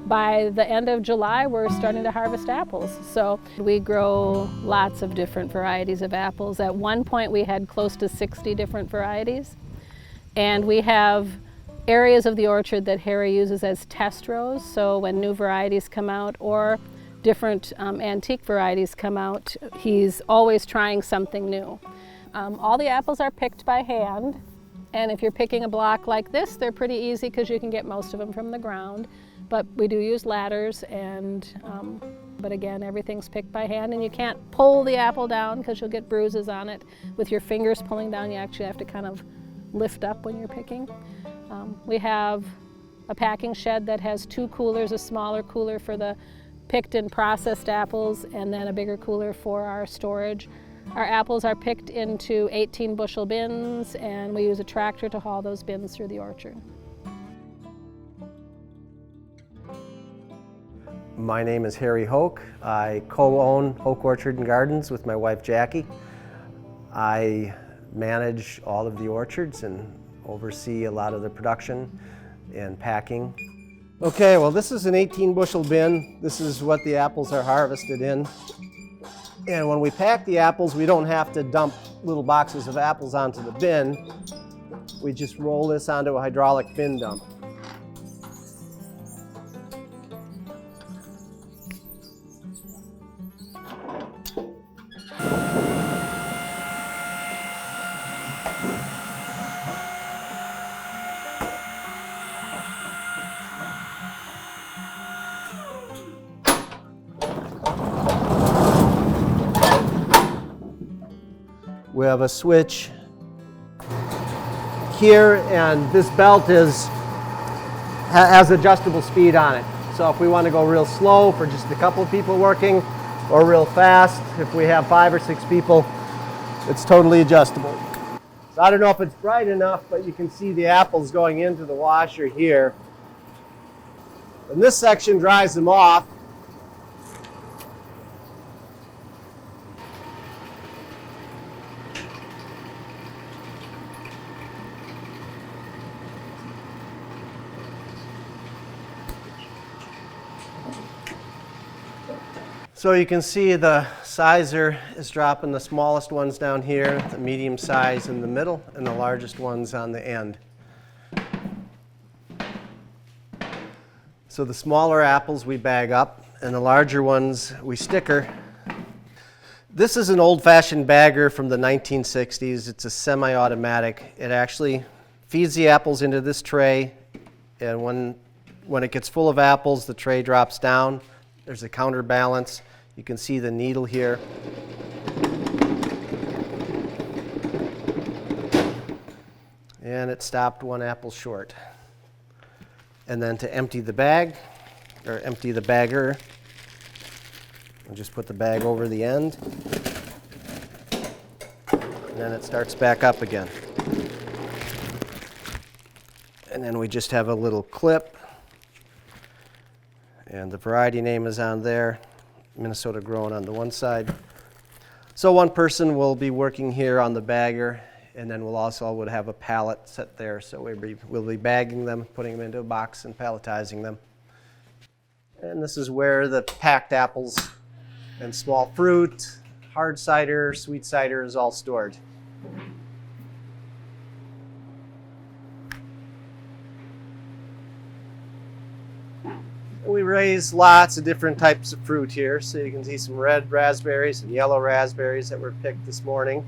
By the end of July, we're starting to harvest apples. So we grow lots of different varieties of apples. At one point, we had close to 60 different varieties. And we have areas of the orchard that Harry uses as test rows. So when new varieties come out or different antique varieties come out, he's always trying something new. All the apples are picked by hand. And if you're picking a block like this, they're pretty easy because you can get most of them from the ground. But we do use ladders, but again, everything's picked by hand, and you can't pull the apple down because you'll get bruises on it. With your fingers pulling down, you actually have to kind of lift up when you're picking. We have a packing shed that has 2 coolers, a smaller cooler for the picked and processed apples, and then a bigger cooler for our storage. Our apples are picked into 18 bushel bins, and we use a tractor to haul those bins through the orchard. My name is Harry Hoke. I co-own Hoke Orchard and Gardens with my wife Jackie. I manage all of the orchards and oversee a lot of the production and packing. Okay, well this is an 18 bushel bin. This is what the apples are harvested in. And when we pack the apples, we don't have to dump little boxes of apples onto the bin. We just roll this onto a hydraulic bin dump. We have a switch here, and this belt has adjustable speed on it. So if we want to go real slow for just a couple of people working, or real fast, if we have 5 or 6 people, it's totally adjustable. So I don't know if it's bright enough, but you can see the apples going into the washer here. And this section dries them off. So you can see the sizer is dropping the smallest ones down here, the medium size in the middle, and the largest ones on the end. So the smaller apples we bag up, and the larger ones we sticker. This is an old-fashioned bagger from the 1960s. It's a semi-automatic. It actually feeds the apples into this tray, and when it gets full of apples, the tray drops down. There's a counterbalance. You can see the needle here. And it stopped 1 apple short. And then to empty the bag, or empty the bagger, I'll just put the bag over the end. And then it starts back up again. And then we just have a little clip. And the variety name is on there, Minnesota Grown on the one side. So one person will be working here on the bagger, and then we'll also would have a pallet set there. So we'll be bagging them, putting them into a box and palletizing them. And this is where the packed apples and small fruit, hard cider, sweet cider is all stored. We raise lots of different types of fruit here. So you can see some red raspberries and yellow raspberries that were picked this morning.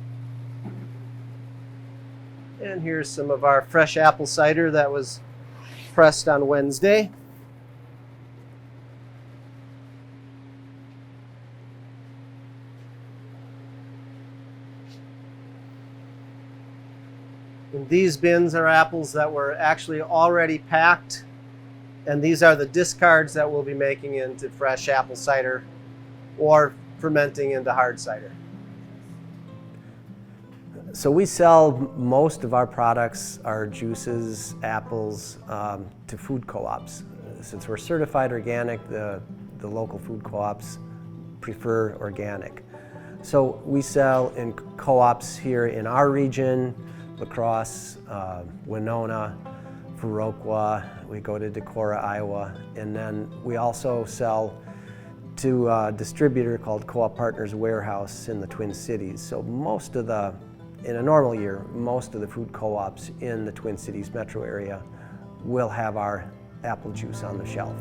And here's some of our fresh apple cider that was pressed on Wednesday. And these bins are apples that were actually already packed. And these are the discards that we'll be making into fresh apple cider or fermenting into hard cider. So we sell most of our products, our juices, apples, to food co-ops. Since we're certified organic, the local food co-ops prefer organic. So we sell in co-ops here in our region, La Crosse, Winona, Viroqua, we go to Decorah, Iowa, and then we also sell to a distributor called Co-op Partners Warehouse in the Twin Cities. So in a normal year, most of the food co-ops in the Twin Cities metro area will have our apple juice on the shelf.